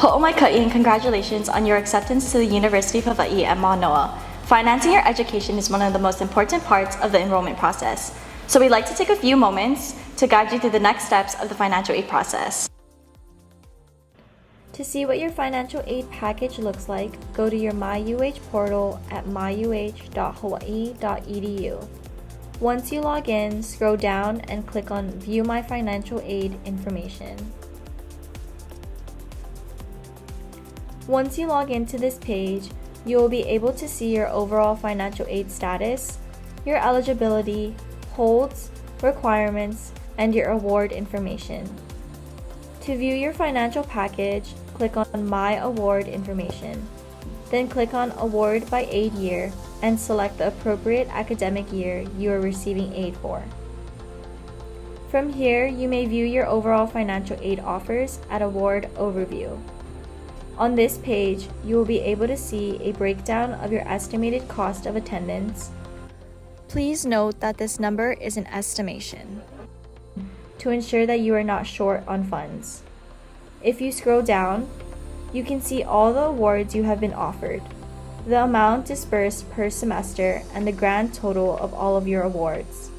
Ho'omaikai and congratulations on your acceptance to the University of Hawai'i at Mānoa. Financing your education is one of the most important parts of the enrollment process. So we'd like to take a few moments to guide you through the next steps of the financial aid process. To see what your financial aid package looks like, go to your myUH portal at myuh.hawaii.edu. Once you log in, scroll down and click on View My Financial Aid Information. Once you log into this page, you will be able to see your overall financial aid status, your eligibility, holds, requirements, and your award information. To view your financial package, click on My Award Information. Then click on Award by Aid Year and select the appropriate academic year you are receiving aid for. From here, you may view your overall financial aid offers at Award Overview. On this page, you will be able to see a breakdown of your estimated cost of attendance. Please note that this number is an estimation to ensure that you are not short on funds. If you scroll down, you can see all the awards you have been offered, the amount disbursed per semester, and the grand total of all of your awards.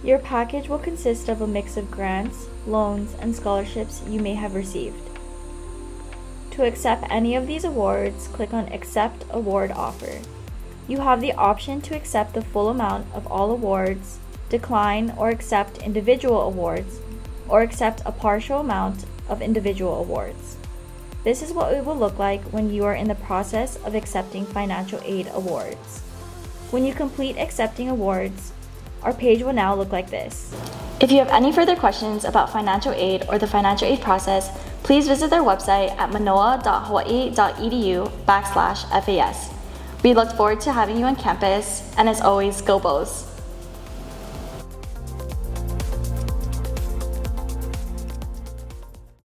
Your package will consist of a mix of grants, loans, and scholarships you may have received. To accept any of these awards, click on Accept Award Offer. You have the option to accept the full amount of all awards, decline or accept individual awards, or accept a partial amount of individual awards. This is what it will look like when you are in the process of accepting financial aid awards. When you complete accepting awards, our page will now look like this. If you have any further questions about financial aid or the financial aid process, please visit their website at manoa.hawaii.edu/FAS. We look forward to having you on campus, and as always, go Bows!